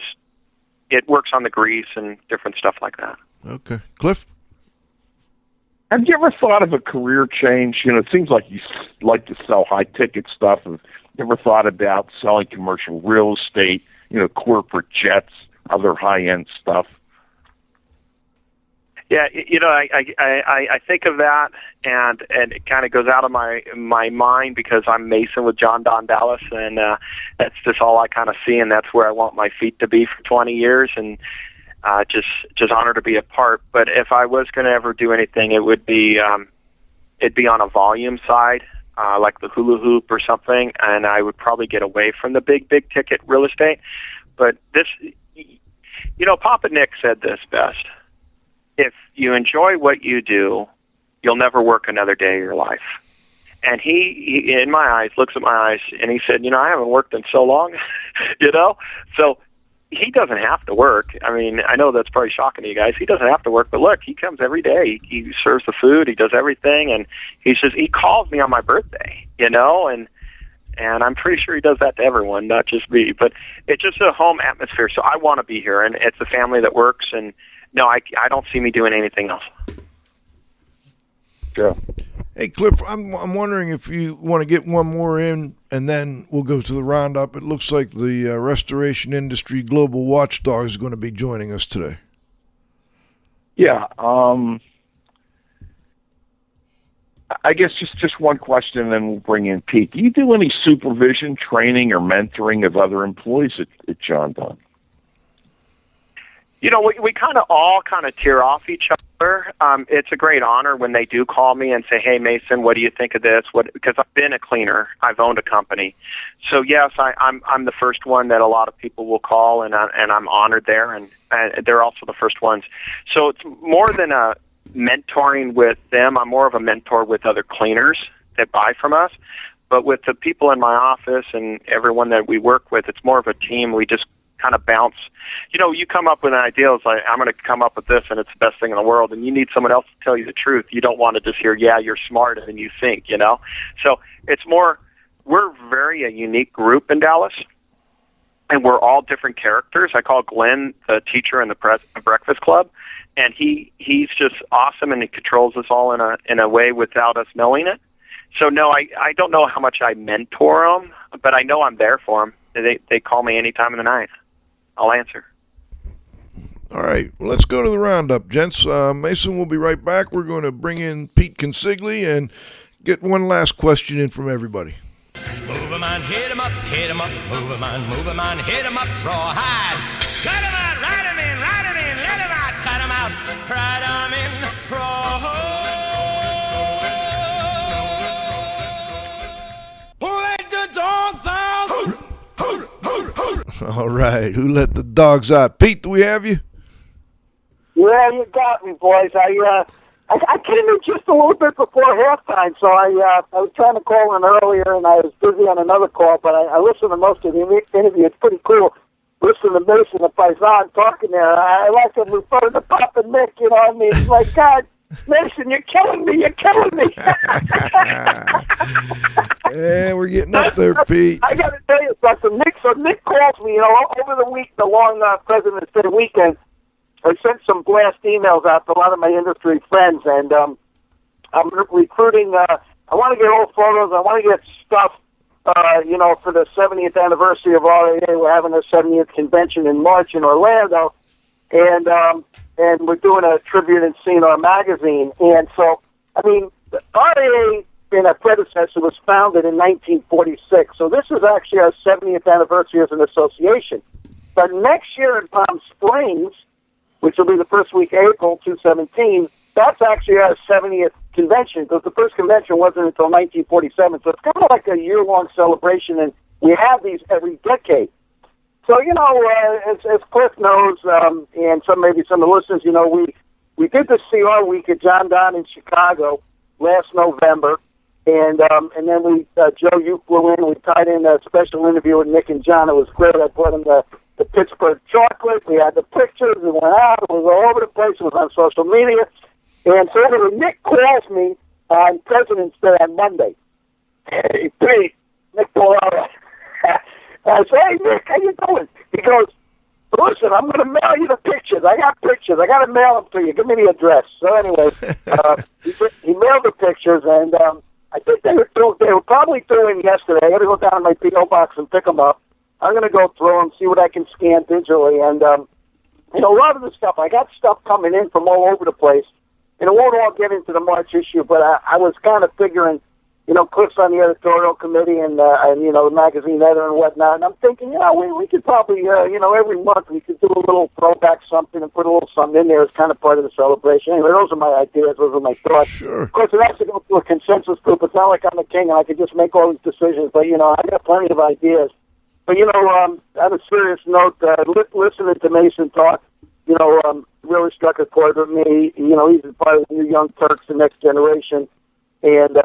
it works on the grease and different stuff like that. Okay. Cliff? Have you ever thought of a career change? You know, it seems like you like to sell high-ticket stuff. Have you ever thought about selling commercial real estate, you know, corporate jets, other high-end stuff? Yeah, you know, I think of that, and it kind of goes out of my mind because I'm Mason with JonDon Dallas, and that's just all I kind of see, and that's where I want my feet to be for 20 years, and just honored to be a part. But if I was going to ever do anything, it would be it'd be on a volume side, like the hula hoop or something, and I would probably get away from the big ticket real estate. But this, you know, Papa Nick said this best. If you enjoy what you do, you'll never work another day of your life. And he in my eyes, looks at my eyes, and he said, you know, I haven't worked in so long, you know? So he doesn't have to work. I mean, I know that's probably shocking to you guys. He doesn't have to work, but look, he comes every day. He serves the food. He does everything. And he says, he calls me on my birthday, you know, and I'm pretty sure he does that to everyone, not just me. But it's just a home atmosphere. So I want to be here, and it's a family that works, and no, I don't see me doing anything else. Yeah. Hey, Cliff, I'm wondering if you want to get one more in, and then we'll go to the roundup. It looks like the restoration industry global watchdog is going to be joining us today. Yeah. I guess just one question, and then we'll bring in Pete. Do you do any supervision, training, or mentoring of other employees at JonDon? You know, we kind of all tear off each other. It's a great honor when they do call me and say, hey, Mason, what do you think of this? Because I've been a cleaner. I've owned a company. So, yes, I'm the first one that a lot of people will call, and I'm honored there, and they're also the first ones. So it's more than a mentoring with them. I'm more of a mentor with other cleaners that buy from us. But with the people in my office and everyone that we work with, it's more of a team. We just kind of bounce. You know, you come up with an idea, it's like, I'm going to come up with this, and it's the best thing in the world, and you need someone else to tell you the truth. You don't want to just hear, yeah, you're smarter than you think, you know? So it's more, we're very a unique group in Dallas, and we're all different characters. I call Glenn the teacher in the Breakfast Club, and he's just awesome, and he controls us all in a way without us knowing it. So, no, I don't know how much I mentor them, but I know I'm there for them. They call me any time of the night. I'll answer. All right, well, let's go to the roundup, gents. Mason will be right back. We're going to bring in Pete Consigli and get one last question in from everybody. Move 'em on, hit 'em up, move 'em on, hit 'em up, rawhide. Cut 'em out, ride 'em in, let 'em out, cut 'em out, ride 'em in, rawhide. Who let the dogs out? All right, who let the dogs out? Pete, do we have you? Yeah, you got me, boys. I came in just a little bit before halftime, so I was trying to call in earlier, and I was busy on another call, but I listened to most of the interview. It's pretty cool. Listen to Mason and Paisan talking there. I like to refer to Papa Nick, you know what I mean? It's like, God, Mason, you're killing me. Yeah, we're getting up there, Pete. I got to tell you something. Nick calls me, you know, over the week, the long President's Day weekend. I sent some blast emails out to a lot of my industry friends, and I'm recruiting. I want to get old photos. I want to get stuff, you know, for the 70th anniversary of RAA. We're having a 70th convention in March in Orlando, and we're doing a tribute in CNR magazine. And so, I mean, RAA, in a predecessor, was founded in 1946. So this is actually our 70th anniversary as an association. But next year in Palm Springs, which will be the first week of April 2017, that's actually our 70th convention, because the first convention wasn't until 1947. So it's kind of like a year-long celebration, and we have these every decade. So, you know, as Cliff knows, and maybe some of the listeners, you know, we did the CR week at JonDon in Chicago last November, and then we Joe, you flew in. We tied in a special interview with Nick and John. It was great. I brought him the Pittsburgh chocolate. We had the pictures. We went out. It was all over the place. It was on social media. And so anyway, Nick calls me on President's Day on Monday. Hey, Pete, Nick Polaro. I say, hey, Nick, how you doing? He goes, listen, I'm going to mail you the pictures. I got pictures. I got to mail them to you. Give me the address. So anyway, he mailed the pictures, and I think they were probably doing yesterday. I got to go down to my P.O. box and pick them up. I'm going to go through them, see what I can scan digitally. And, a lot of the stuff, I got stuff coming in from all over the place. And it won't all get into the March issue, but I was kind of figuring, Cliff's on the editorial committee and the magazine editor and whatnot. And I'm thinking, we could probably, every month we could do a little throwback something and put a little something in there as kind of part of the celebration. Anyway, those are my ideas. Those are my thoughts. Sure. Of course, it has to go through a consensus group. It's not like I'm the king and I could just make all these decisions. But, I got plenty of ideas. But, on a serious note, listening to Mason talk, really struck a chord with me. He's part of the new Young Turks, the next generation. And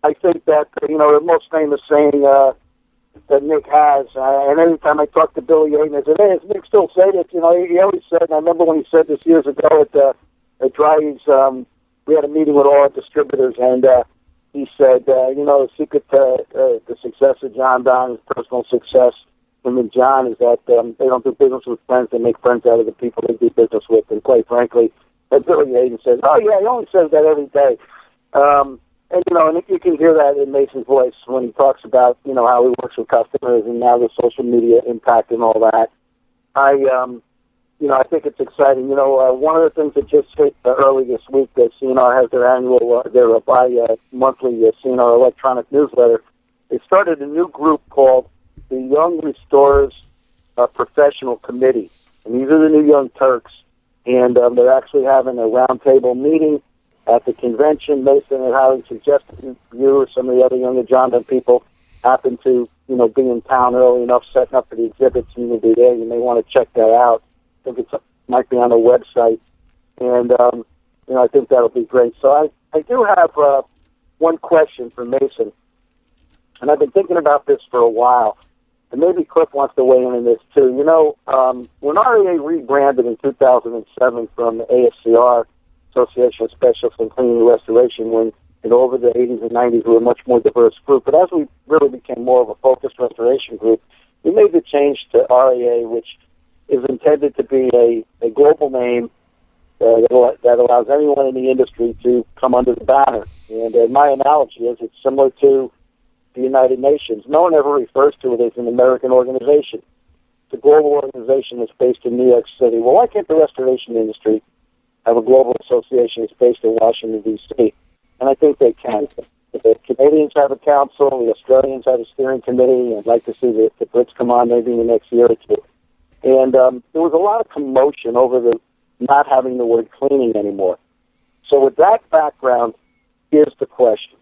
I think that, the most famous saying that Nick has, and anytime I talk to Billy Yaden, I said, hey, does Nick still say this? He always said, and I remember when he said this years ago at Dry's, we had a meeting with all our distributors, and he said, the secret to the success of JonDon is personal success. Him and John is that they don't do business with friends; they make friends out of the people they do business with. And quite frankly, as Billy Yaden says, "Oh yeah, he only says that every day." And you can hear that in Mason's voice when he talks about how he works with customers and now the social media impact and all that. I think it's exciting. One of the things that just hit early this week, that CNR has their annual, their bi-monthly CNR electronic newsletter. They started a new group called the Young Restorers Professional Committee, and these are the new Young Turks, and they're actually having a roundtable meeting at the convention. Mason and Howard suggested you or some of the other younger JonDon people happen to, be in town early enough, setting up for the exhibits, and you'll be there. You may want to check that out. I think it might be on the website, and I think that'll be great. So I do have one question for Mason, and I've been thinking about this for a while. And maybe Cliff wants to weigh in on this too. When REA rebranded in 2007 from ASCR, Association of Specialists in Cleaning and Restoration, when over the 80s and 90s we were a much more diverse group. But as we really became more of a focused restoration group, we made the change to REA, which is intended to be a global name that allows anyone in the industry to come under the banner. And my analogy is it's similar to the United Nations. No one ever refers to it as an American organization. It's a global organization that's based in New York City. Well, why can't the restoration industry have a global association that's based in Washington, D.C.? And I think they can. The Canadians have a council, the Australians have a steering committee, and I'd like to see the Brits come on maybe in the next year or two. And there was a lot of commotion over the not having the word cleaning anymore. So with that background, here's the question.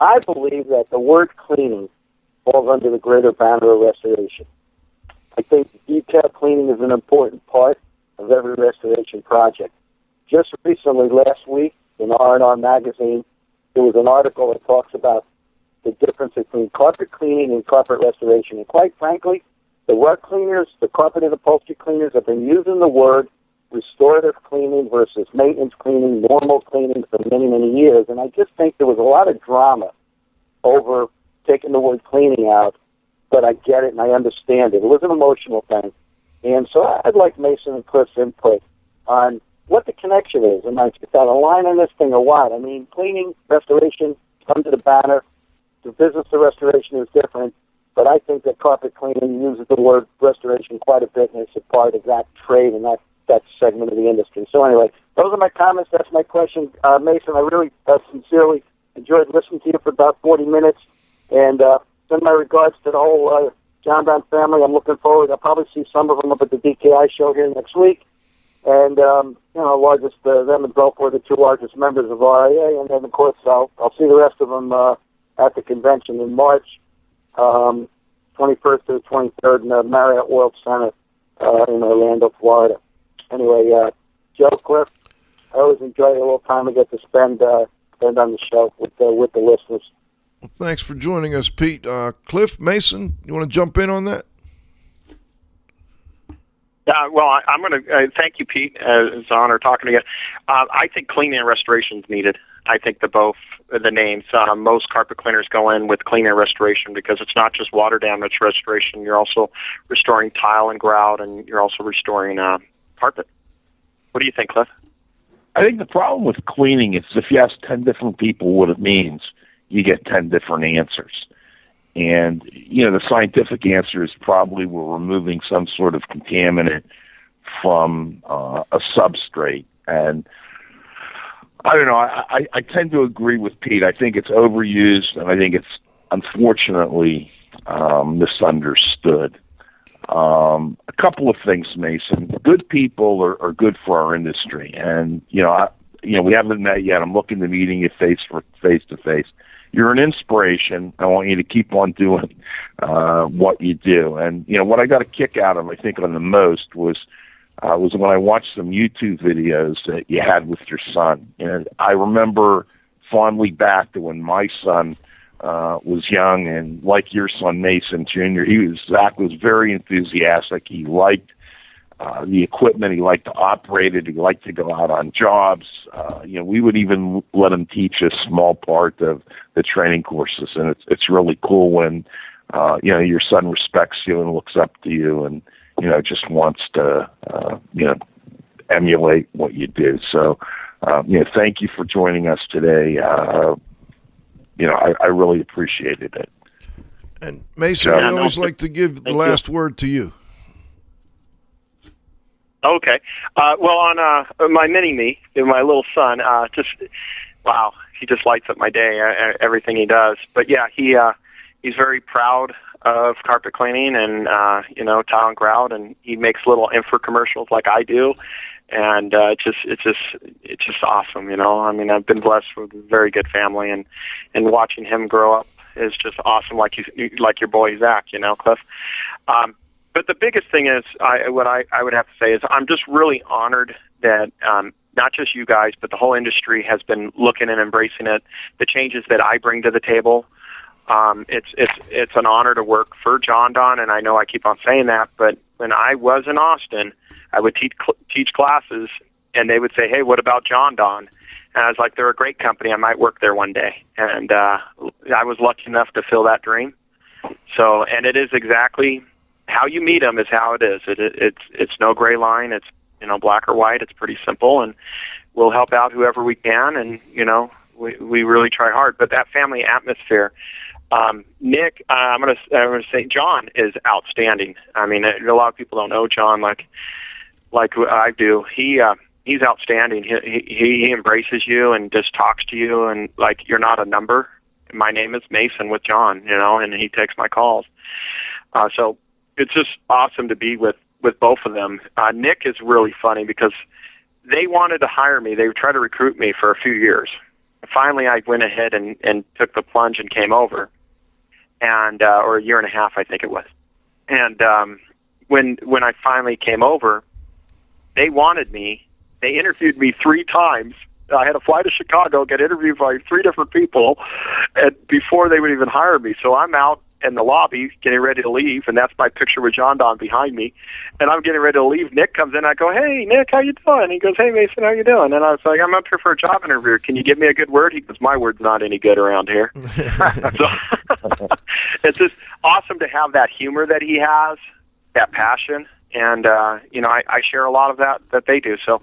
I believe that the word cleaning falls under the greater banner of restoration. I think detail cleaning is an important part of every restoration project. Just recently, last week, in R&R magazine, there was an article that talks about the difference between carpet cleaning and carpet restoration. And quite frankly, the rug cleaners, the carpet and upholstery cleaners have been using the word restorative cleaning versus maintenance cleaning, normal cleaning for many, many years. And I just think there was a lot of drama over taking the word cleaning out, but I get it and I understand it. It was an emotional thing. And so I'd like Mason and Cliff's input on what the connection is. Am I just out of line on this thing or what? I mean, cleaning, restoration, under the banner. The business of restoration is different, but I think that carpet cleaning uses the word restoration quite a bit, and it's a part of that trade and that segment of the industry. So anyway, those are my comments. That's my question. Mason, I really sincerely enjoyed listening to you for about 40 minutes, and send my regards to the whole JonDon family. I'm looking forward. I'll probably see some of them up at the DKI show here next week. And, largest, them and Gulf were the two largest members of RIA. And then, of course, I'll see the rest of them at the convention in March, 21st to the 23rd in the Marriott World Center in Orlando, Florida. Anyway, Joe, Cliff. I always enjoy the little time I get to spend on the show with the listeners. Well, thanks for joining us, Pete. Cliff, Mason, you want to jump in on that? Well, I'm going to thank you, Pete. It's an honor talking to you. I think cleaning and restoration is needed. I think the names. Most carpet cleaners go in with cleaning and restoration because it's not just water damage restoration. You're also restoring tile and grout, and you're also restoring carpet. What do you think, Cliff? I think the problem with cleaning is if you ask 10 different people what it means, you get 10 different answers. And, the scientific answer is probably we're removing some sort of contaminant from a substrate. And I don't know, I tend to agree with Pete. I think it's overused, and I think it's unfortunately misunderstood. A couple of things, Mason. Good people are good for our industry. And, we haven't met yet. I'm looking to meeting you face to face. You're an inspiration. I want you to keep on doing what you do. And what I got a kick out of, I think, on the most was when I watched some YouTube videos that you had with your son. And I remember fondly back to when my son was young, and like your son Mason Jr., Zach was very enthusiastic. He liked the equipment. He liked to operate it. He liked to go out on jobs. We would even let him teach a small part of the training courses, and it's really cool when your son respects you and looks up to you, and just wants to emulate what you do. So thank you for joining us today. I really appreciated it. And Mason, I always like to give the last word to you. Okay. Well, on my mini-me, my little son, wow, he just lights up my day, everything he does. But yeah, he's very proud of carpet cleaning and tile and grout, and he makes little infomercials like I do. And it's just awesome, I mean, I've been blessed with a very good family, and watching him grow up is just awesome, like your boy Zach, Cliff. But the biggest thing is, what I would have to say is, I'm just really honored that not just you guys, but the whole industry has been looking and embracing it. The changes that I bring to the table. It's an honor to work for JonDon, and I know I keep on saying that, but when I was in Austin, I would teach classes, and they would say, "Hey, what about JonDon?" And I was like, "They're a great company. I might work there one day." And I was lucky enough to fill that dream. So, and it is exactly how you meet them is how it is. It's no gray line. It's black or white. It's pretty simple, and we'll help out whoever we can, and we really try hard. But that family atmosphere. Nick, I'm gonna say John is outstanding. I mean, a lot of people don't know John like I do. He's outstanding. He embraces you and just talks to you, and like you're not a number. My name is Mason with John, and he takes my calls. So it's just awesome to be with both of them. Nick is really funny because they wanted to hire me. They tried to recruit me for a few years. Finally, I went ahead and took the plunge and came over, and or a year and a half, I think it was. And when I finally came over, they wanted me. They interviewed me 3 times. I had to fly to Chicago, get interviewed by 3 different people, and before they would even hire me. So I'm out in the lobby getting ready to leave, and that's my picture with JonDon behind me. And I'm getting ready to leave. Nick comes in. I go, "Hey, Nick, how you doing?" He goes, "Hey, Mason, how you doing?" And I was like, "I'm up here for a job interview. Can you give me a good word?" He goes, "My word's not any good around here." So it's just awesome to have that humor that he has, that passion. And, I share a lot of that they do. So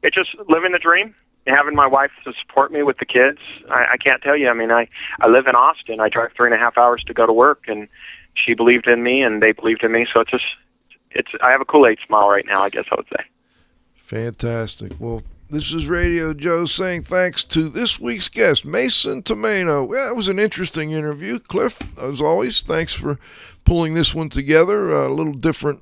it's just living the dream. Having my wife to support me with the kids, I can't tell you. I mean, I live in Austin. I drive 3.5 hours to go to work, and she believed in me, and they believed in me. So I have a Kool-Aid smile right now, I guess I would say. Fantastic. Well, this is Radio Joe saying thanks to this week's guest, Mason Tomaino. Well, it was an interesting interview. Cliff, as always, thanks for pulling this one together. A little different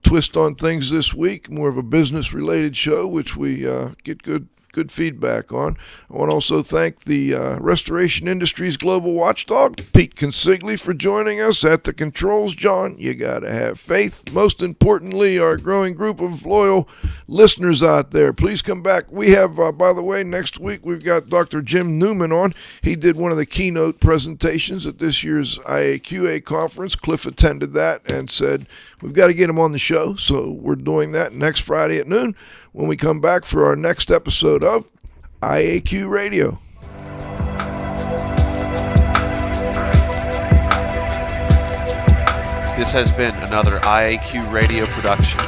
twist on things this week, more of a business-related show, which we get good good feedback on. I want to also thank the Restoration Industries Global Watchdog, Pete Consigli, for joining us at the controls. John, you got to have faith. Most importantly, our growing group of loyal listeners out there. Please come back. We have, by the way, next week we've got Dr. Jim Newman on. He did one of the keynote presentations at this year's IAQA conference. Cliff attended that and said, we've got to get him on the show. So we're doing that next Friday at noon when we come back for our next episode of IAQ Radio. This has been another IAQ Radio production.